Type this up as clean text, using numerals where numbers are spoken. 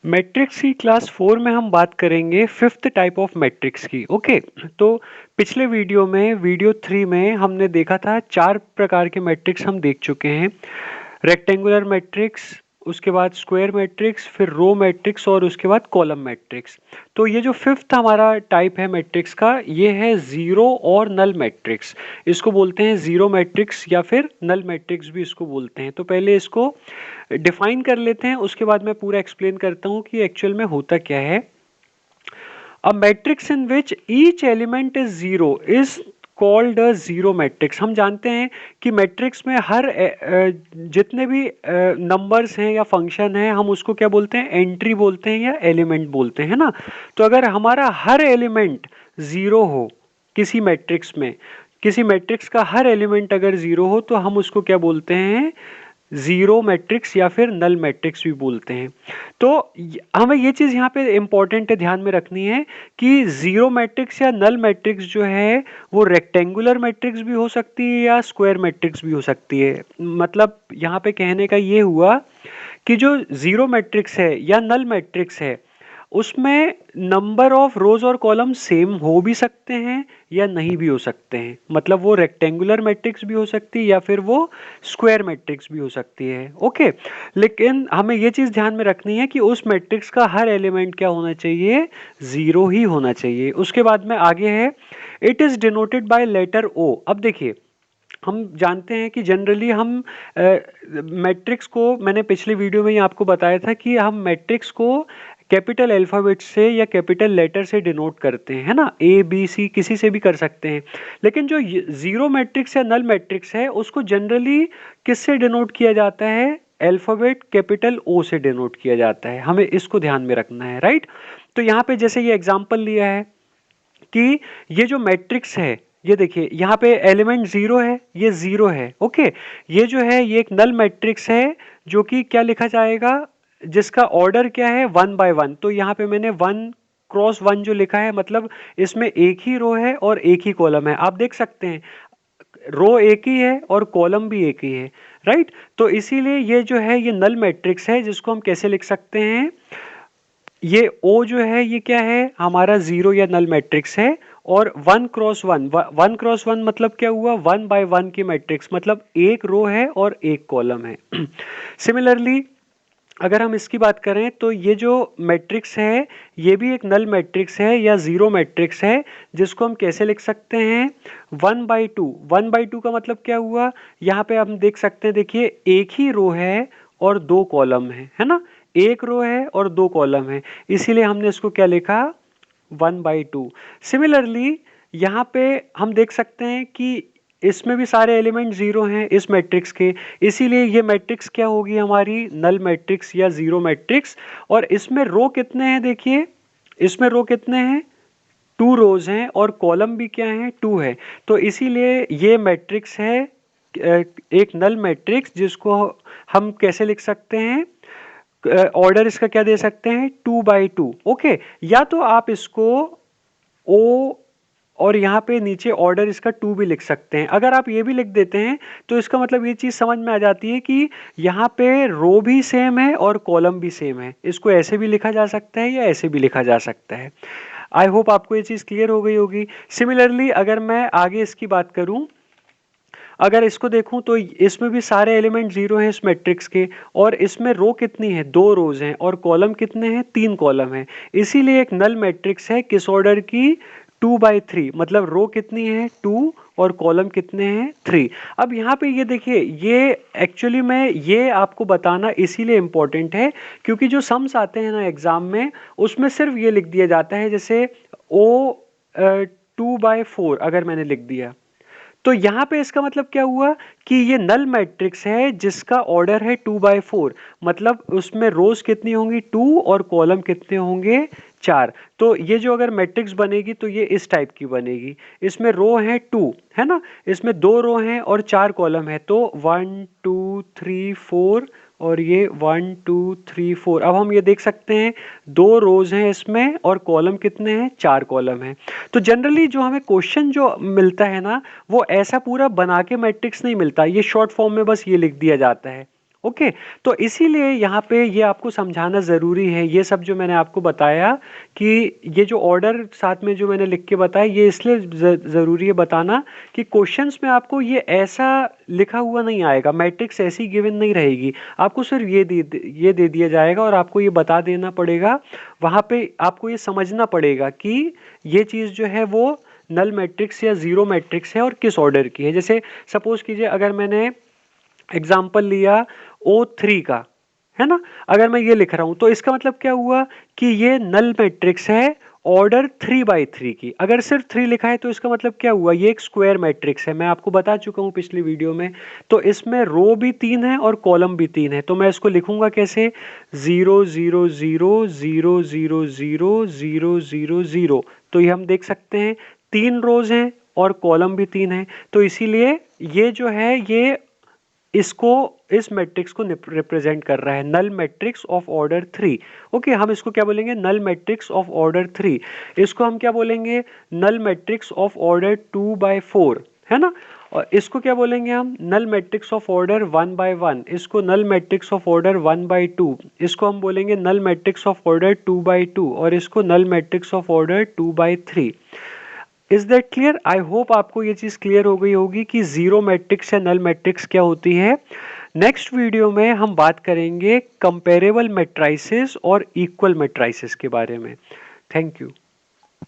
Matrix की class 4 में हम बात करेंगे फिफ्थ टाइप ऑफ मैट्रिक्स की। ओके, तो पिछले वीडियो 3 में हमने देखा था 4 प्रकार के मैट्रिक्स हम देख चुके हैं। रेक्टेंगुलर मैट्रिक्स, उसके बाद स्क्वायर मैट्रिक्स, फिर रो मैट्रिक्स और उसके बाद कॉलम मैट्रिक्स। तो ये जो फिफ्थ हमारा टाइप है मैट्रिक्स का, ये है जीरो और नल मैट्रिक्स। इसको बोलते हैं जीरो मैट्रिक्स या फिर नल मैट्रिक्स भी इसको बोलते हैं। तो पहले इसको डिफाइन कर लेते हैं, उसके बाद मैं पूरा एक्सप्लेन करता हूँ कि एक्चुअल में होता क्या है। A matrix in which each element is zero is called a zero matrix. हम जानते हैं कि मैट्रिक्स में हर जितने भी नंबर्स हैं या फंक्शन हैं, हम उसको क्या बोलते हैं, एंट्री बोलते हैं या एलिमेंट बोलते हैं ना। तो अगर हमारा हर एलिमेंट जीरो हो किसी मैट्रिक्स में, किसी मैट्रिक्स का हर एलिमेंट अगर जीरो हो, तो हम उसको क्या बोलते हैं, जीरो मैट्रिक्स या फिर नल मैट्रिक्स भी बोलते हैं। तो हमें ये चीज यहाँ पे इंपॉर्टेंट है, ध्यान में रखनी है कि जीरो मैट्रिक्स या नल मैट्रिक्स जो है वो रेक्टेंगुलर मैट्रिक्स भी हो सकती है या स्क्वायर मैट्रिक्स भी हो सकती है। मतलब यहाँ पे कहने का ये हुआ कि जो जीरो मैट्रिक्स है या नल मैट्रिक्स है, उसमें नंबर ऑफ रोज और कॉलम सेम हो भी सकते हैं या नहीं भी हो सकते हैं। मतलब वो रेक्टेंगुलर मैट्रिक्स भी हो सकती है या फिर वो स्क्वायर मैट्रिक्स भी हो सकती है। ओके, लेकिन हमें ये चीज ध्यान में रखनी है कि उस मैट्रिक्स का हर एलिमेंट क्या होना चाहिए, जीरो ही होना चाहिए। उसके बाद में आगे है, it is denoted by letter O. अब देखिए, हम जानते हैं कि जनरली हम मैट्रिक्स को, मैंने पिछले वीडियो में ही आपको बताया था कि हम मैट्रिक्स को कैपिटल अल्फाबेट से या कैपिटल लेटर से डिनोट करते हैं, है ना। ए बी सी किसी से भी कर सकते हैं। लेकिन जो जीरो मैट्रिक्स या नल मैट्रिक्स है, उसको जनरली किससे डिनोट किया जाता है, अल्फाबेट कैपिटल ओ से डिनोट किया जाता है। हमें इसको ध्यान में रखना है, राइट। तो यहाँ पे जैसे ये एग्जांपल लिया है कि ये जो मैट्रिक्स है, ये देखिए यहाँ पे एलिमेंट जीरो है, ये जीरो है। ओके, ये जो है ये एक नल मैट्रिक्स है, जो कि क्या लिखा जाएगा, जिसका ऑर्डर क्या है, वन बाय वन। तो यहाँ पे मैंने वन क्रॉस वन जो लिखा है, मतलब इसमें एक ही रो है और एक ही कॉलम है। आप देख सकते हैं रो एक ही है और कॉलम भी एक ही है, राइट। तो इसीलिए ये जो है ये नल मैट्रिक्स है, जिसको हम कैसे लिख सकते हैं, ये ओ जो है ये क्या है, हमारा जीरो या नल मैट्रिक्स है। और one cross one, one cross one मतलब क्या हुआ, वन बाय वन की मैट्रिक्स, मतलब एक रो है और एक कॉलम है। सिमिलरली अगर हम इसकी बात करें, तो ये जो मैट्रिक्स है ये भी एक नल मैट्रिक्स है या जीरो मैट्रिक्स है, जिसको हम कैसे लिख सकते हैं, one by two. One by two का मतलब क्या हुआ, यहाँ पे हम देख सकते हैं, देखिए एक ही रो है और दो कॉलम है ना। एक रो है और दो कॉलम है, इसीलिए हमने इसको क्या लिखा, वन बाई टू। सिमिलरली यहाँ पे हम देख सकते हैं कि इसमें भी सारे एलिमेंट जीरो हैं इस मैट्रिक्स के, इसीलिए ये मैट्रिक्स क्या होगी, हमारी नल मैट्रिक्स या जीरो मैट्रिक्स। और इसमें रो कितने हैं, देखिए इसमें रो कितने हैं, टू रोज हैं और कॉलम भी क्या है, टू है। तो इसीलिए ये मैट्रिक्स है एक नल मैट्रिक्स, जिसको हम कैसे लिख सकते हैं, ऑर्डर इसका क्या दे सकते हैं, टू बाई टू। ओके, या तो आप इसको ओ और यहाँ पे नीचे ऑर्डर इसका टू भी लिख सकते हैं। अगर आप ये भी लिख देते हैं तो इसका मतलब ये चीज समझ में आ जाती है कि यहाँ पे रो भी सेम है और कॉलम भी सेम है। इसको ऐसे भी लिखा जा सकता है या ऐसे भी लिखा जा सकता है। आई होप आपको ये चीज क्लियर हो गई होगी। सिमिलरली अगर मैं आगे इसकी बात करूं, अगर इसको देखूं तो इसमें भी सारे एलिमेंट जीरो हैं इस मैट्रिक्स के, और इसमें रो कितनी है, दो रोज हैं, और कॉलम कितने हैं, तीन कॉलम हैं। इसीलिए एक नल मैट्रिक्स है किस ऑर्डर की, टू बाई थ्री। मतलब रो कितनी है, टू, और कॉलम कितने हैं, थ्री। अब यहाँ पे ये देखिए, ये एक्चुअली में ये आपको बताना इसीलिए इम्पोर्टेंट है क्योंकि जो सम्स आते हैं ना एग्जाम में, उसमें सिर्फ ये लिख दिया जाता है, जैसे ओ टू बाई फोर अगर मैंने लिख दिया, तो यहां पे इसका मतलब क्या हुआ कि ये नल मैट्रिक्स है जिसका ऑर्डर है टू बाई फोर। मतलब उसमें रोज कितनी होंगी, टू, और कॉलम कितने होंगे, चार। तो ये जो अगर मैट्रिक्स बनेगी तो ये इस टाइप की बनेगी, इसमें रो है टू, है ना, इसमें दो रो हैं और चार कॉलम है, तो वन टू थ्री फोर, और ये वन टू थ्री फोर। अब हम ये देख सकते हैं दो रोज हैं इसमें और कॉलम कितने हैं, चार कॉलम हैं। तो जनरली जो हमें क्वेश्चन जो मिलता है ना, वो ऐसा पूरा बना के मैट्रिक्स नहीं मिलता, ये शॉर्ट फॉर्म में बस ये लिख दिया जाता है। ओके तो इसीलिए यहाँ पे ये आपको समझाना ज़रूरी है, ये सब जो मैंने आपको बताया कि ये जो ऑर्डर साथ में जो मैंने लिख के बताया, ये इसलिए ज़रूरी है बताना कि क्वेश्चंस में आपको ये ऐसा लिखा हुआ नहीं आएगा, मैट्रिक्स ऐसी गिवन नहीं रहेगी, आपको सिर्फ ये दे दिया जाएगा और आपको ये बता देना पड़ेगा, वहाँ पे आपको ये समझना पड़ेगा कि ये चीज़ जो है वो नल मैट्रिक्स या ज़ीरो मैट्रिक्स है और किस ऑर्डर की है। जैसे सपोज कीजिए अगर मैंने एग्जाम्पल लिया O3 का, है ना, अगर मैं ये लिख रहा हूं तो इसका मतलब क्या हुआ कि ये नल मैट्रिक्स है ऑर्डर 3 by 3 की। अगर सिर्फ 3 लिखा है तो इसका मतलब क्या हुआ, ये एक स्क्वायर मैट्रिक्स है, मैं आपको बता चुका हूं पिछली वीडियो में। तो इसमें रो भी 3 है और कॉलम भी 3 है, तो मैं इसको लिखूंगा कैसे, 0 0 0 0 0 0 0 0 0। तो ये हम देख सकते हैं 3 रोज हैं और कॉलम भी 3 है, तो इसीलिए ये जो है ये इसको इस मैट्रिक्स को रिप्रेजेंट कर रहा है, null matrix of order 3। Okay हम इसको क्या बोलेंगे, नल मैट्रिक्स ऑफ ऑर्डर 3। इसको हम क्या बोलेंगे, null matrix of order 2 by 4, है ना। और इसको क्या बोलेंगे हम, null matrix of order 1 by 1। इसको null matrix of order 1 by 2। इसको हम बोलेंगे null matrix of order 2 by 2 और इसको null matrix of order 2 by 3। Is that clear? I hope आपको ये चीज क्लियर हो गई होगी कि जीरो मैट्रिक्स या नल मैट्रिक्स क्या होती है। नेक्स्ट वीडियो में हम बात करेंगे कंपेरेबल मैट्रिसेस और इक्वल मैट्रिसेस के बारे में। Thank you.